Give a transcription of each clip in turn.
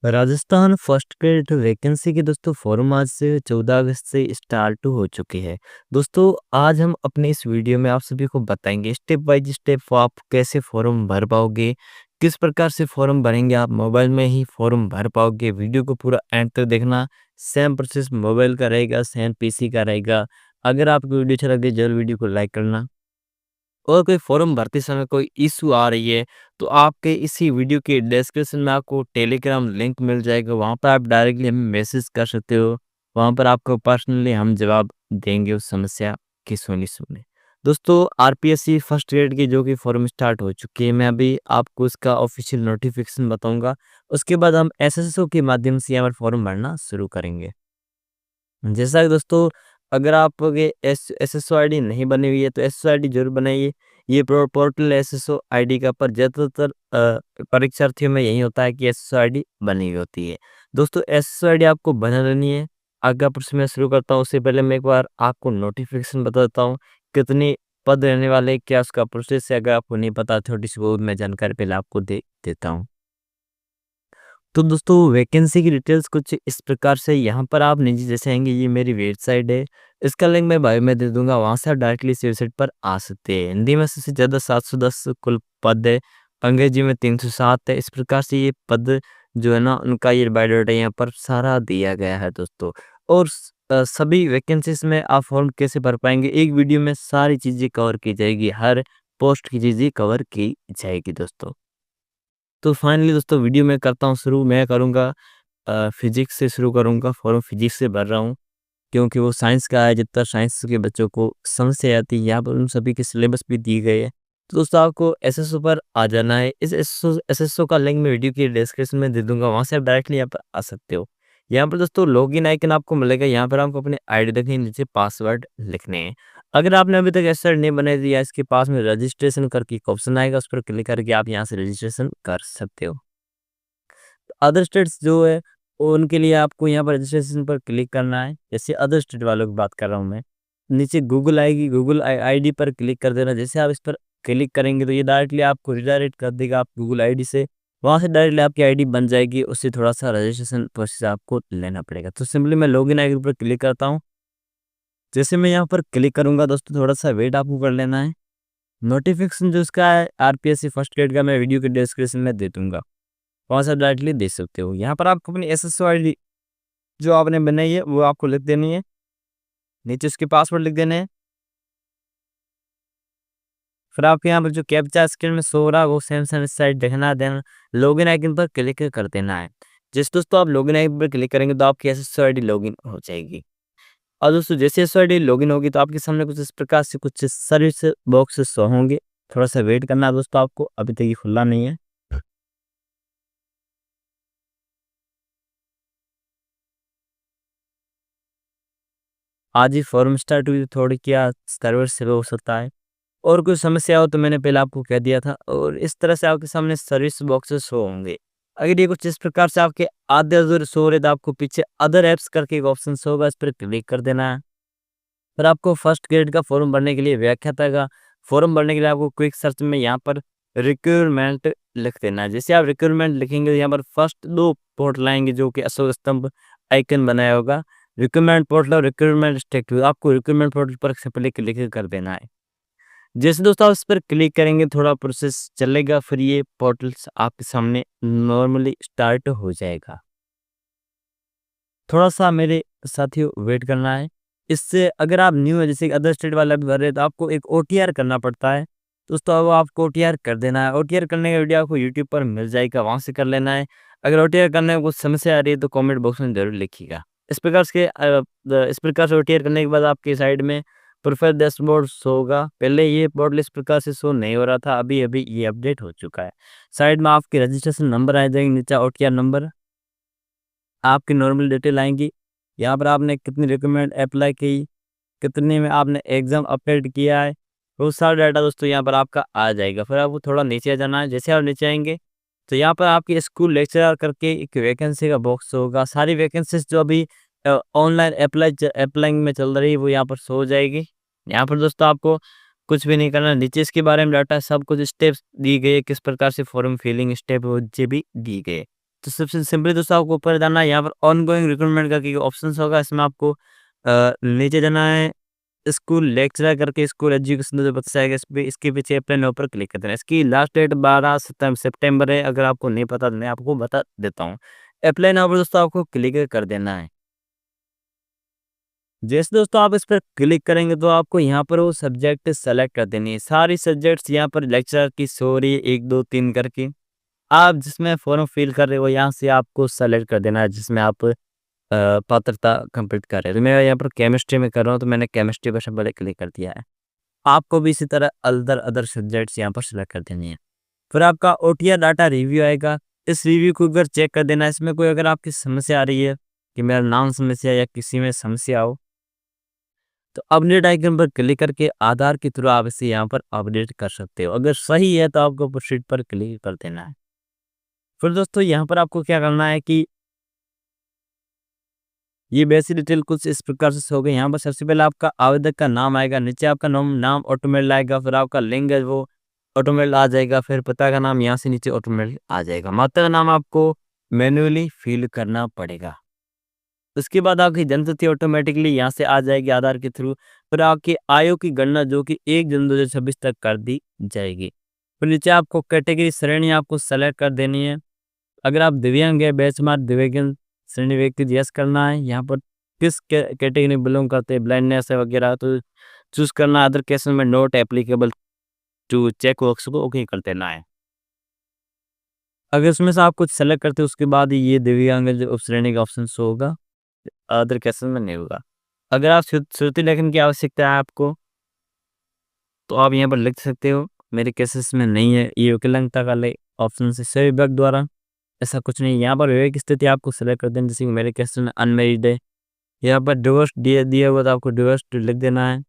Rajasthan first grade vacancy की दोस्तों form आज से 14 अगस्त से स्टार्ट हो चुकी है। दोस्तों आज हम अपने इस वीडियो में आप सभी को बताएंगे स्टेप बाय स्टेप आप कैसे फॉर्म भर पाओगे, किस प्रकार से फॉर्म भरेंगे, आप मोबाइल में ही फॉर्म भर पाओगे। वीडियो को पूरा एंड तक देखना। सेम प्रोसेस मोबाइल का रहेगा, सेम पीसी का रहेगा। अगर आपको वीडियो अच्छा लगे जरूर वीडियो को लाइक करना। और कोई फॉर्म भरते समय कोई इशू आ रही है तो आपके इसी वीडियो के डिस्क्रिप्शन में आपको टेलीग्राम लिंक मिल जाएगा, वहाँ पर आप डायरेक्टली हमें मैसेज कर सकते हो। वहाँ पर आपको पर्सनली हम जवाब देंगे उस समस्या के सॉल्यूशन में। दोस्तों आरपीएससी फर्स्ट ग्रेड की जो कि फॉर्म स्टार्ट हो चुकी है, मैं अभी आपको इसका ऑफिशियल नोटिफिकेशन बताऊंगा। उसके बाद हम एसएसओ के माध्यम से यहाँ पर फॉर्म भरना शुरू करेंगे। जैसा कि दोस्तों अगर आपके एसएसओ आईडी नहीं बनी हुई है तो एसएसओ आईडी जरूर बनाइए। ये पोर्टल एसएसओ आईडी का पर ज़्यादातर परीक्षार्थियों में यही होता है कि एसएसओ आईडी बनी हुई होती है। दोस्तों एसएसओ आईडी आपको बना लेनी है। आगे प्रश्न मैं शुरू करता हूँ उससे पहले मैं एक बार आपको नोटिफिकेशन बता देता हूँ कितने पद रहने वाले हैं, क्या उसका प्रोसेस है। अगर आपको नहीं पता छोटी सी वो मैं जानकारी पहले आपको दे देता हूँ। तो दोस्तों वैकेंसी की डिटेल्स कुछ इस प्रकार से यहाँ पर आप नीचे जैसे आएंगे, ये मेरी वेबसाइट है। इसका लिंक मैं बायो में दे दूंगा, वहाँ से आप डायरेक्टली इस वेबसाइट पर आ सकते हैं। हिंदी में सबसे ज़्यादा 710 कुल पद है, अंग्रेजी में 307 है। इस प्रकार से ये पद जो है ना उनका ये बायोडाटा यहाँ पर सारा दिया गया है दोस्तों। और सभी वैकेंसीज में आप फॉर्म कैसे भर पाएंगे, एक वीडियो में सारी चीज़ें कवर की जाएगी, हर पोस्ट की चीज़ें कवर की जाएगी दोस्तों। तो फाइनली दोस्तों वीडियो मैं करता हूँ शुरू। मैं करूँगा फिजिक्स से शुरू करूँगा। फॉर्म फिजिक्स से भर रहा हूँ क्योंकि वो साइंस का है। जितना साइंस के बच्चों को समस्या आती है यहाँ पर उन सभी के सिलेबस भी दिए गए हैं। तो दोस्तों आपको एसएसओ पर आ जाना है। इस एसएसओ का लिंक मैं वीडियो की डिस्क्रिप्शन में दे दूंगा, वहाँ से आप डायरेक्टली यहाँ पर आ सकते हो। यहाँ पर दोस्तों लॉगिन आइकन आपको मिलेगा, यहाँ पर आपको अपने आईडी रखनी है, नीचे पासवर्ड लिखने हैं। अगर आपने अभी तक एसएसओ नहीं बनाई थी या इसके पास में रजिस्ट्रेशन करके एक ऑप्शन आएगा, उस पर क्लिक करके आप यहाँ से रजिस्ट्रेशन कर सकते हो। अदर स्टेट्स जो है उनके लिए आपको यहाँ पर रजिस्ट्रेशन पर क्लिक करना है। जैसे अदर स्टेट वालों की बात कर रहा हूँ मैं, नीचे गूगल आएगी, गूगल आईडी पर क्लिक कर देना। जैसे आप इस पर क्लिक करेंगे तो ये डायरेक्टली आपको रिडायरेक्ट कर देगा आप गूगल आईडी से। वहाँ से डायरेक्टली आपकी आईडी बन जाएगी, उससे थोड़ा सा रजिस्ट्रेशन प्रोसेस आपको लेना पड़ेगा। तो सिंपली मैं लॉगिन आईडी पर क्लिक करता हूँ। जैसे मैं यहाँ पर क्लिक करूँगा दोस्तों थोड़ा सा वेट आपको कर लेना है। नोटिफिकेशन जो इसका है आरपीएससी फर्स्ट ग्रेड का मैं वीडियो के डिस्क्रिप्शन में दे दूंगा, वहाँ से डायरेक्टली दे सकते हो। यहाँ पर आपको अपनी एसएसओ आईडी जो आपने बनाई है वो आपको लिख देनी है, नीचे उसके पासवर्ड लिख देने हैं। फिर आपके यहाँ पर जो कैप्चा स्क्रीन में शो हो रहा है वो सेम सेम साइड देखना देना, लॉगिन आइकन पर क्लिक कर देना है। जिस दोस्तों आप लॉगिन आइकन पर क्लिक करेंगे तो आपकी एसएसओ आईडी लॉगिन हो जाएगी। और दोस्तों जैसे एसएसओ आईडी लॉगिन होगी तो आपके सामने कुछ इस प्रकार से कुछ सर्विस बॉक्स शो होंगे। थोड़ा सा वेट करना है दोस्तों, आपको अभी तक ये खुला नहीं है। आज ही फॉर्म स्टार्ट हुई, थोड़ी क्या सर्वर स्लो हो सकता है और कुछ समस्या हो तो मैंने पहले आपको कह दिया था। और इस तरह से आपके सामने सर्विस बॉक्सेस शो होंगे। अगर ये कुछ इस प्रकार से आपके आधे अधूरे शो हो रहे तो आपको पीछे अदर ऐप्स करके एक ऑप्शन शो होगा, इस पर क्लिक कर देना है। फिर आपको फर्स्ट ग्रेड का फॉर्म भरने के लिए व्याख्याता का फॉर्म भरने के लिए आपको क्विक सर्च में यहाँ पर रिक्वायरमेंट लिख देना है। जैसे आप रिक्वायरमेंट लिखेंगे यहाँ पर फर्स्ट दो पोर्टल आएंगे जो कि अशोक स्तंभ आइकन बनाया होगा, रिक्वायरमेंट पोर्टल और रिक्वायरमेंट स्टेट। आपको रिक्वायरमेंट पोर्टल पर सिंपली क्लिक कर देना है। जैसे दोस्तों आप इस पर क्लिक करेंगे थोड़ा प्रोसेस चलेगा, फिर ये पोर्टल्स आपके सामने नॉर्मली स्टार्ट हो जाएगा। थोड़ा सा मेरे साथियों वेट करना है। इससे अगर आप न्यू है जैसे अदर स्टेट वाला भी भर रहे तो आपको एक ओटीआर करना पड़ता है। दोस्तों अब आपको ओटीआर कर देना है। ओटीआर करने का वीडियो आपको यूट्यूब पर मिल जाएगा, वहाँ से कर लेना है। अगर ओटीआर करने में कुछ समस्या आ रही है तो कमेंट बॉक्स में जरूर लिखिएगा। इस प्रकार से ओटीआर करने के बाद आपकी साइड में प्रोफाइल डैशबोर्ड शो होगा। पहले ये पोर्टल इस प्रकार से शो नहीं हो रहा था, अभी अभी ये अपडेट हो चुका है। साइड में आपके रजिस्ट्रेशन नंबर आ जाएंगे, नीचे ओटीआर नंबर, आपकी नॉर्मल डिटेल आएंगी। यहाँ पर आपने कितनी रिक्वायरमेंट अप्लाई की, कितने में आपने एग्ज़ाम अपडेट किया है, वो सारा डाटा दोस्तों यहाँ पर आपका आ जाएगा। फिर आपको थोड़ा नीचे आ जाना है। जैसे आप नीचे आएंगे तो यहाँ पर आपकी स्कूल लेक्चरर करके एक वैकेंसी का बॉक्स होगा। सारी वैकेंसीज जो अभी ऑनलाइन अप्लाइंग में चल रही है वो यहाँ पर शो हो जाएगी। यहाँ पर दोस्तों आपको कुछ भी नहीं करना, नीचे इसके बारे में डाटा सब कुछ स्टेप्स दी गई है, किस प्रकार से फॉर्म फिलिंग स्टेप वो भी दी गई है। तो सबसे सिंपली दोस्तों आपको ऊपर जाना है, यहाँ पर ऑनगोइंग रिक्रूटमेंट करके ऑप्शंस होगा, इसमें आपको नीचे जाना है, स्कूल लेक्चरर करके स्कूल एजुकेशन जो बताया इस पे इसके पीछे अप्लाई नाउ पर क्लिक कर देना है। इसकी लास्ट डेट 12 सितंबर है, अगर आपको नहीं पता तो मैं आपको बता देता हूँ। अप्लाई नाउ पर दोस्तों आपको क्लिक कर देना है। जैसे दोस्तों आप इस पर क्लिक करेंगे तो आपको यहाँ पर वो सब्जेक्ट सेलेक्ट कर देनी है। सारी सब्जेक्ट्स यहाँ पर लेक्चर की सो रही है 1, 2, 3 करके। आप जिसमें फॉर्म फिल कर रहे हो यहाँ से आपको सेलेक्ट कर देना है जिसमें आप पात्रता कंप्लीट कर रहे हैं। तो मैं यहाँ पर केमिस्ट्री में कर रहा हूँ तो मैंने केमिस्ट्री पर पहले क्लिक कर दिया है। आपको भी इसी तरह अदर अदर सब्जेक्ट्स यहाँ पर सेलेक्ट कर देनी है। फिर आपका ओटीआर डाटा रिव्यू आएगा। इस रिव्यू को अगर चेक कर देना है, इसमें कोई अगर आपकी समस्या आ रही है कि मेरा नाम समस्या या किसी में समस्या हो तो अपडेट आइकन पर क्लिक करके आधार के थ्रू आप इसे यहाँ पर अपडेट कर सकते हो। अगर सही है तो आपको प्रोसीड पर क्लिक कर देना है। फिर दोस्तों यहाँ पर आपको क्या करना है कि ये बेसिक डिटेल कुछ इस प्रकार से हो गई। यहाँ पर सबसे पहले आपका आवेदक का नाम आएगा, नीचे आपका नाम ऑटोमेटिक आएगा, फिर आपका लिंग है वो ऑटोमेटिक आ जाएगा, फिर पिता का नाम यहाँ से नीचे ऑटोमेटिक आ जाएगा। माता का नाम आपको मैन्युअली फिल करना पड़ेगा। उसके बाद आपकी जन्मतिथि ऑटोमेटिकली यहाँ से आ जाएगी आधार के थ्रू। फिर आपकी आयु की गणना जो कि 1 जून 2026 तक कर दी जाएगी। फिर नीचे आपको कैटेगरी श्रेणी आपको सेलेक्ट कर देनी है। अगर आप दिव्यांग है, बेशुमार दिव्यांग श्रेणी व्यक्ति यस करना है। यहाँ पर किस कैटेगरी में बिलोंग करते हैं, ब्लाइंडनेस है वगैरह तो चूज करना। अदर केसेस में not applicable to check box को ओके कर देना है। अगर उसमें से आप कुछ सेलेक्ट करते हो उसके बाद ही ये दिव्यांग जो श्रेणी का ऑप्शन शो होगा, अदर केसेस में नहीं होगा। अगर आप श्रुति लेखन की आवश्यकता है आपको तो आप यहाँ पर लिख सकते हो, मेरे केसेस में नहीं है। ये विकलांगता वाले ऑप्शन से सभी विभाग द्वारा ऐसा कुछ नहीं। यहाँ पर विवेक स्थिति आपको सेलेक्ट कर देना, जैसे कि मेरे केस में अनमेरिड है। यहाँ पर डिवोर्स दिया हुआ तो आपको डिवोर्स लिख देना है।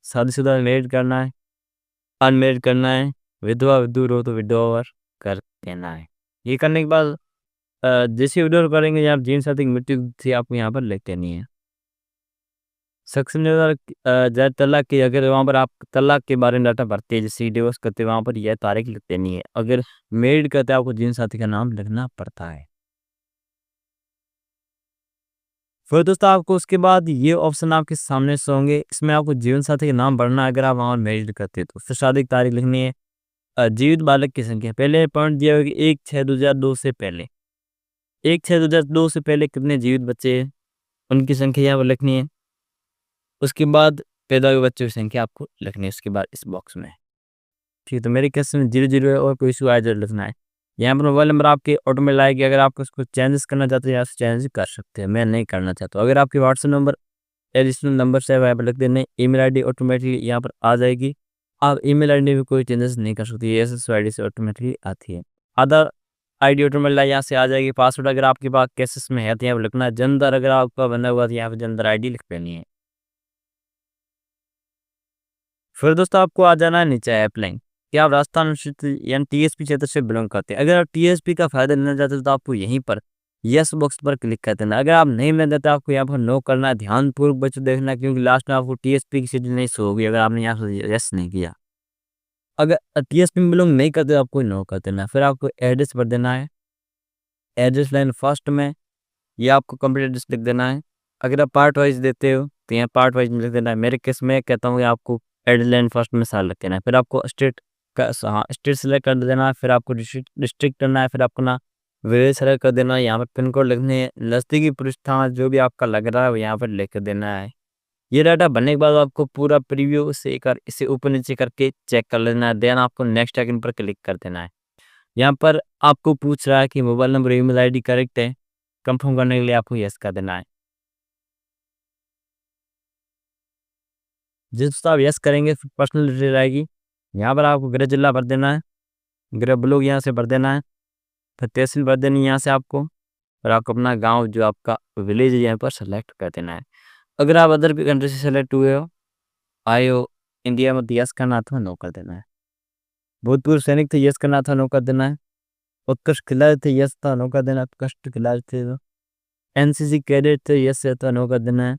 शादीशुदा मैरिड करना है, अनमेरिड करना है, विधवा विधुर हो तो विधवा कर देना है। ये करने के बाद जैसे विड्रॉल करेंगे यहाँ जीवन साथी की मृत्यु से आपको यहाँ पर लिख देनी है। सक्सेस जब तलाक की अगर वहाँ पर आप तलाक के बारे में डाटा भरते हैं, जैसे डिवोर्स करते हैं वहाँ पर यह तारीख लिख देनी है। अगर मैरिड करते हैं आपको जीवन साथी का नाम लिखना पड़ता है। फिर दोस्तों आपको उसके बाद ये ऑप्शन आपके सामने से होंगे, इसमें आपको जीवन साथी का नाम भरना है अगर आप वहाँ मैरिड करते हैं तो। फिर शादी की तारीख लिखनी है। जीवित बालक की संख्या पहले पॉइंट दिया होगा 1/6/2002 से पहले, 1/6/2002 से पहले कितने जीवित बच्चे हैं उनकी संख्या यहाँ पर लिखनी है। उसके बाद पैदा हुए बच्चों की संख्या आपको लिखनी है उसके बाद इस बॉक्स में। ठीक है, तो मेरे केस में 00 है और कोई इशू आया जो लिखना है। यहाँ पर मोबाइल नंबर आपके ऑटोमेटिक आएगी। अगर आप उसको चेंजेस करना चाहते हैं यहाँ से चेंज कर सकते हैं, मैं नहीं करना चाहता हूँ। अगर आपके व्हाट्सएप नंबर एडिशनल नंबर से यहाँ पर लिख देने, ईमेल आईडी ऑटोमेटिकली यहाँ पर आ जाएगी। आप ईमेल आईडी में कोई चेंजेस नहीं कर सकते, एसएसओ आईडी से ऑटोमेटिकली आती है। आधार आईडी ऑटोमेटिकली यहाँ से आ जाएगी। पासवर्ड अगर आपके पास केसेस में है तो यहाँ पर लिखना है। जनधर अगर आपका बना हुआ तो यहाँ पर जनधर आईडी लिख देनी है। फिर दोस्तों आपको आ जाना है नीचे अप्लाई कि आप राजस्थान अनुसूचित यानी टीएसपी क्षेत्र से बिलोंग करते हैं। अगर आप टीएसपी का फायदा लेना चाहते हो तो आपको यहीं पर यस बॉक्स पर क्लिक कर देना। अगर आप नहीं लेना चाहते आपको यहाँ पर नो करना है। ध्यानपूर्वक बच्चों देखना क्योंकि लास्ट में आपको टीएसपी की सीट नहीं शो होगी अगर आपने यहाँ से यस नहीं किया। अगर टीएसपी में बिलोंग नहीं करते तो आपको नो कर देना है। फिर आपको एड्रेस भर देना है। एड्रेस लाइन फर्स्ट में ये आपको कंप्लीट एड्रेस लिख देना है। अगर आप पार्ट वाइज देते हो तो यहाँ पार्ट वाइज में लिख देना है। मेरे केस में कहता हूँ आपको एड्रेस लाइन फर्स्ट में साल लिख देना है। फिर आपको स्टेट का हाँ स्टेट सेलेक्ट कर देना है। फिर आपको डिस्ट्रिक्ट करना है। फिर आपको ना विलेज सेलेक्ट कर देना है। यहाँ पर पिन कोड लिखने हैं। नज़दीकी पुलिस थाना जो भी आपका लग रहा है वो यहाँ पर लिख देना है। ये डाटा बनने के बाद आपको पूरा प्रीव्यू से कर इसे ऊपर नीचे करके चेक कर लेना है। देन आपको नेक्स्ट आइकन पर क्लिक कर देना है। यहाँ पर आपको पूछ रहा है कि mobile number email ID correct है, कंफर्म करने के लिए आपको यस कर देना है। जिस दोस्तों आप यस करेंगे फिर पर्सनल डिटेल आएगी। यहाँ पर आपको गृह जिला भर देना है, गृह ब्लॉक यहाँ से भर देना है, फिर तहसील भर देनी है यहाँ से आपको, और आपको अपना गांव जो आपका विलेज है यहाँ पर सेलेक्ट कर देना है। अगर आप अदर कंट्री से सेलेक्ट हुए हो, आए हो इंडिया में तो यस करना अथवा नो कर देना है। भूतपूर्व सैनिक थे यस करना अथवा नो कर देना है। उत्कृष्ट खिलाड़ी थे यस था नो कर देना है। उत्कृष्ट खिलाड़ी थे तो एनसीसी कैडेट थे यस से अथवा नो कर देना है।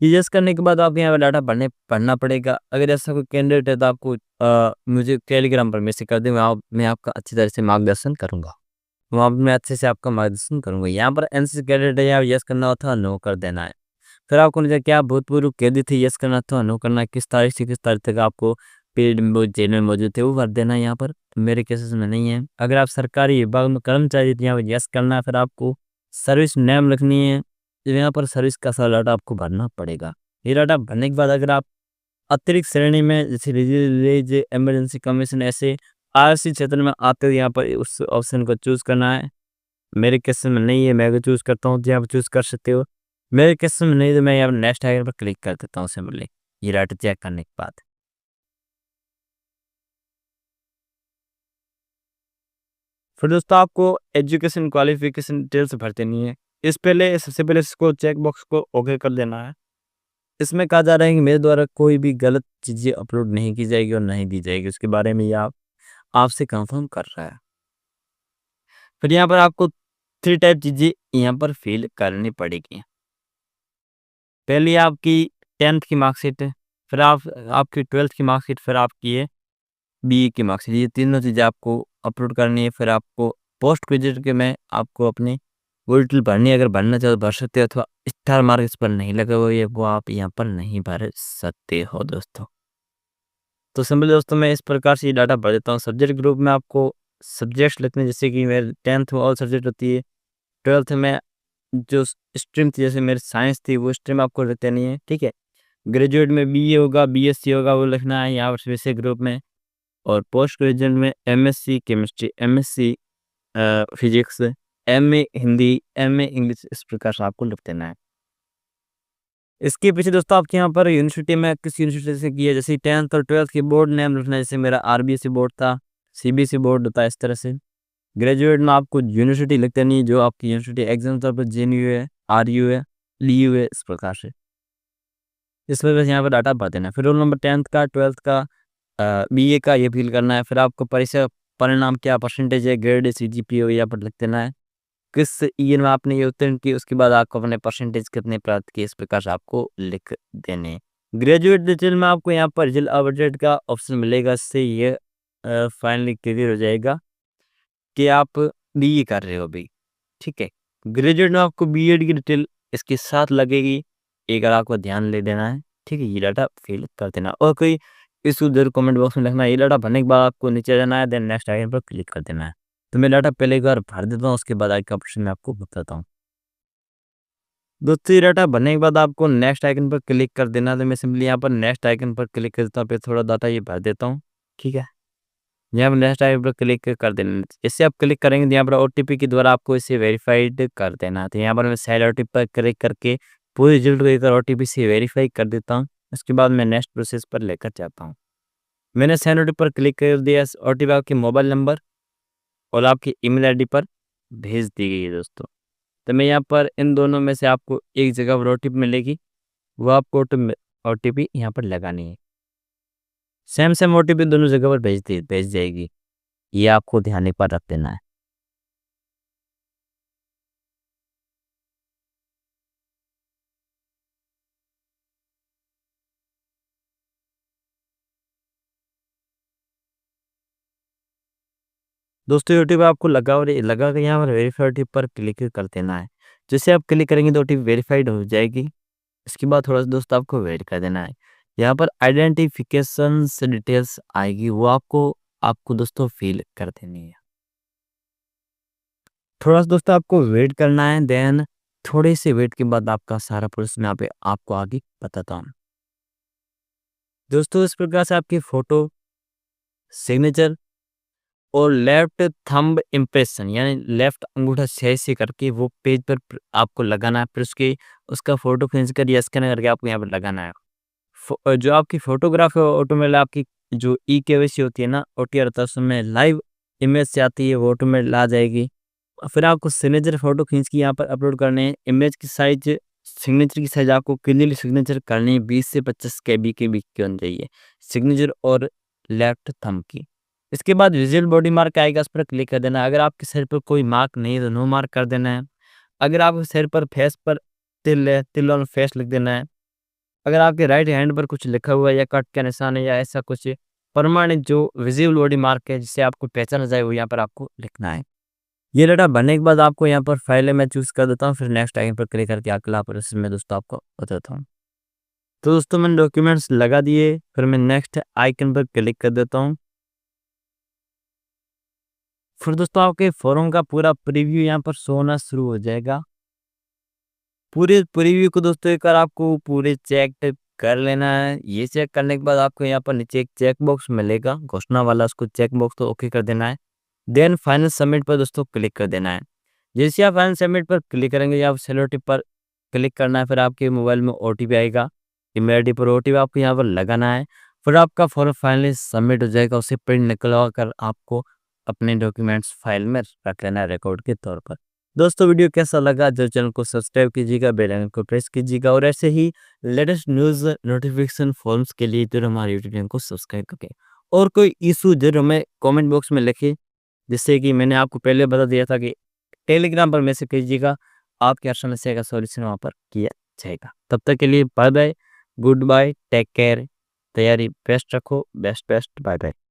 ये यस करने के बाद आपको यहाँ पर डाटा पढ़ना पड़ेगा। अगर ऐसा कोई कैंडिडेट है तो आपको मुझे टेलीग्राम पर मैसेज कर दें, मैं आपका अच्छी तरह से मार्गदर्शन करूँगा। वहाँ पे मैं अच्छे से आपका मार्गदर्शन करूँगा। यहाँ पर एनसीसी कैडेट है, यहाँ यस करना अथवा नो कर देना है। फिर आपको नीचे क्या भूतपूर्व कैदी थे, यस करना अथवा नो करना है। किस तारीख से किस तारीख तक आपको पीरियड में वो जेल में मौजूद थे, वो भर देना है यहाँ पर। मेरे केसेस में नहीं है। अगर आप सरकारी विभाग में कर्मचारी थे, यहाँ पर यस करना है। फिर आपको सर्विस नेम लिखनी है, यहाँ पर सर्विस का सारा डाटा आपको भरना पड़ेगा। ये डाटा भरने के बाद अगर आप अतिरिक्त श्रेणी में जैसे रिलीज इमरजेंसी कमीशन ऐसे आरसी क्षेत्र में आते हो, यहाँ पर उस ऑप्शन को चूज़ करना है। मेरे केस में नहीं है, मैं अगर चूज़ करता हूँ तो यहाँ पर चूज़ कर सकते हो। मेरे केस में नहीं तो मैं यहाँ पर नेक्स्ट आइकन पर क्लिक कर देता हूँ सिंपली, ये डाटा चेक करने के बाद। फिर दोस्तों आपको एजुकेशन क्वालिफिकेशन डिटेल्स भर देनी है। सबसे पहले इसको चेक बॉक्स को ओके कर देना है। इसमें कहा जा रहा है कि मेरे द्वारा कोई भी गलत चीज़ें अपलोड नहीं की जाएगी और नहीं दी जाएगी, उसके बारे में ये आपसे कंफर्म कर रहा है। फिर यहाँ पर आपको 3 टाइप चीज़ें यहाँ पर फिल करनी पड़ेगी। पहली आपकी 10th की मार्कशीट है, फिर आपकी 12th की मार्कशीट, फिर आपकी ये बीए की मार्कशीट। ये तीनों चीज़ें आपको अपलोड करनी है। फिर आपको पोस्ट ग्रेजुएट के में आपको अपनी वो डिटेल भरनी है। अगर भरना चाहो तो भर सकते हो, अथवा स्टार मार्क इस पर नहीं लगा हुआ है, वो आप यहाँ पर नहीं भर सकते हो दोस्तों। तो सिंपल दोस्तों मैं इस प्रकार से ये डाटा भर देता हूँ। सब्जेक्ट ग्रुप में आपको सब्जेक्ट्स लिखने, जैसे कि मेरे 10th में ऑल सब्जेक्ट होती है, 12th में जो स्ट्रीम थी, जैसे मेरी साइंस थी, वो स्ट्रीम आपको लिख देनी है, ठीक है। ग्रेजुएट में बीए होगा, बीएससी होगा, वो लिखना है यहाँ पर विषय ग्रुप में। और पोस्ट ग्रेजुएट में MSc chemistry, MSc physics, MA Hindi, MA English, इस प्रकार से आपको लिख देना है। इसके पीछे दोस्तों आपके यहाँ पर यूनिवर्सिटी में किस यूनिवर्सिटी से की है, जैसे 10th और 12th की बोर्ड नेम लिखना है। जैसे मेरा आरबीएसई बोर्ड था, सीबीएसई बोर्ड होता है, इस तरह से। ग्रेजुएट में आपको यूनिवर्सिटी लिख देनी है, जो आपकी यूनिवर्सिटी एग्जाम तौर पर जेएनयू है, आरयू है, लीयू है, इस प्रकार से। इस वजह से यहाँ पर डाटा भर देना है। फिर रोल नंबर 10th का, 12th का, बीए का, ये फिल करना है। फिर आपको परीक्षा परिणाम क्या परसेंटेज है, ग्रेड सीजीपीए यहाँ पर लिख देना है। किस ईयर में आपने ये उत्तीर्ण की, उसके बाद आपको अपने परसेंटेज कितने प्राप्त किए, इस प्रकार से आपको लिख देने हैं। ग्रेजुएट डिटेल में आपको यहाँ पर रिजल्ट अपडेट का ऑप्शन मिलेगा। इससे ये फाइनली क्लियर हो जाएगा कि आप बीए कर रहे हो अभी, ठीक है। ग्रेजुएट में आपको बीएड की डिटेल इसके साथ लगेगी, एक बार आपको ध्यान ले देना है, ठीक है। ये डाटा फिल कर देना और कोई इशू जरूर कमेंट बॉक्स में लिखना है। ये डाटा भरने के बाद आपको नीचे जाना है, देन नेक्स्ट आइकन पर क्लिक कर देना है। तो मैं डाटा पहले एक बार भर देता हूँ, उसके बाद आगे का ऑप्शन मैं आपको बताता हूँ। दोस्तों ये डाटा भरने के बाद आपको नेक्स्ट आइकन पर क्लिक कर देना है। तो मैं सिंपली यहाँ पर नेक्स्ट आइकन पर क्लिक कर देता हूँ, फिर थोड़ा डाटा ये भर देता हूँ, ठीक है। यहाँ पर नेक्स्ट आइकन पर क्लिक कर देना। इससे आप क्लिक करेंगे तो यहाँ पर ओटीपी के द्वारा आपको इसे वेरीफाइड कर देना है। तो यहाँ पर मैं सेंड ओटीपी पर क्लिक करके पूरे रिजल्ट को एक बार ओटीपी से वेरीफाई कर देता हूँ। उसके बाद मैं नेक्स्ट प्रोसेस पर लेकर जाता हूँ। मैंने सेंड ओटीपी पर क्लिक कर दिया। ओटीपी आपके मोबाइल नंबर और आपकी ईमेल आईडी पर भेज दी गई है दोस्तों। तो मैं यहाँ पर इन दोनों में से आपको एक जगह पर ओटीपी मिलेगी, वो आपको ओटीपी यहाँ पर लगानी है। सेम सेम ओटीपी दोनों जगह पर भेज जाएगी, ये आपको ध्यान पर रख देना है। दोस्तों ओटीपी आपको लगा के यहाँ पर वेरीफाई ओटीपी पर क्लिक कर देना है। जैसे आप क्लिक करेंगे तो ओटीपी वेरीफाइड हो जाएगी। इसके बाद थोड़ा सा दोस्तों आपको वेट कर देना है। यहाँ पर आइडेंटिफिकेशन से डिटेल्स आएगी, वो आपको दोस्तों फिल कर देनी है। थोड़ा सा दोस्तों आपको वेट करना है, देन थोड़े से वेट के बाद आपका सारा प्रोसेस मैं यहाँ पे आपको आगे बताता हूँ। दोस्तों इस प्रकार से आपकी फोटो, सिग्नेचर और लेफ्ट थंब इम्प्रेशन यानी लेफ्ट अंगूठा सही से करके वो पेज पर आपको लगाना है। फिर उसका फोटो खींच कर या स्कैन करके आपको यहाँ पर लगाना है। जो आपकी फोटोग्राफ है ऑटोमेटिक आपकी जो ई केवाईसी होती है ना, ओटीआर होता है, उसमें लाइव इमेज से आती है, वो ऑटोमेटिक ला जाएगी। फिर आपको सिग्नेचर फोटो खींच के यहाँ पर अपलोड करने हैं। इमेज की साइज, सिग्नेचर की साइज आपको क्लियरली सिग्नेचर करनी है, 20 से 25 KB के बीच की होनी चाहिए सिग्नेचर और लेफ्ट थंब की। इसके बाद विजुअल बॉडी मार्क आएगा, उस पर क्लिक कर देना है। अगर आपके सिर पर कोई मार्क नहीं है तो नो मार्क कर देना है। अगर आपके सिर पर फेस पर तिल है, तिल ऑन फेस लिख देना है। अगर आपके राइट हैंड पर कुछ लिखा हुआ है या कट का निशान है या ऐसा कुछ प्रमाणित जो विजिबल बॉडी मार्क है जिससे आपको पहचाना जाए, वो यहाँ पर आपको लिखना है। ये डाटा भरने के बाद आपको यहाँ पर फाइल मैं चूज़ कर देता हूँ, फिर नेक्स्ट आइकन पर क्लिक करके अगला प्रोसेस में दोस्तों आपको बताता हूँ। तो दोस्तों मैंने डॉक्यूमेंट्स लगा दिए, फिर मैं नेक्स्ट आइकन पर क्लिक कर देता हूँ। फिर दोस्तों आपके फॉर्म का पूरा प्रीव्यू यहाँ पर शो होना शुरू हो जाएगा। पूरे प्रीव्यू को दोस्तों एक बार आपको पूरे चेक कर लेना है। ये चेक करने के बाद आपको यहाँ पर नीचे एक चेक बॉक्स मिलेगा घोषणा वाला, उसको चेक बॉक्स तो ओके कर देना है। देन फाइनल सबमिट पर दोस्तों क्लिक कर देना है। जैसे आप फाइनल सबमिट पर क्लिक करेंगे या आप सेलो टिप पर क्लिक करना है, फिर आपके मोबाइल में ओटीपी आएगा। ईमेल आईडी पर ओटीपी आपको यहाँ पर लगाना है, फिर आपका फॉर्म फाइनली सबमिट हो जाएगा। उसे प्रिंट निकलवा कर आपको अपने डॉक्यूमेंट्स फाइल में रख लेना है रिकॉर्ड के तौर पर। दोस्तों वीडियो कैसा लगा, जो चैनल को सब्सक्राइब कीजिएगा, बेल आइकन को प्रेस कीजिएगा और ऐसे ही लेटेस्ट न्यूज़ नोटिफिकेशन फॉर्म्स के लिए जरूर हमारे यूट्यूब चैनल को सब्सक्राइब करें। और कोई इशू जरूर हमें कमेंट बॉक्स में लिखें, जिससे कि मैंने आपको पहले बता दिया था कि टेलीग्राम पर मैसेज कीजिएगा, आपकी हर समस्या का सॉल्यूशन वहाँ पर किया जाएगा। तब तक के लिए bye bye, goodbye, take care, तैयारी बेस्ट रखो, बेस्ट बाय बाय।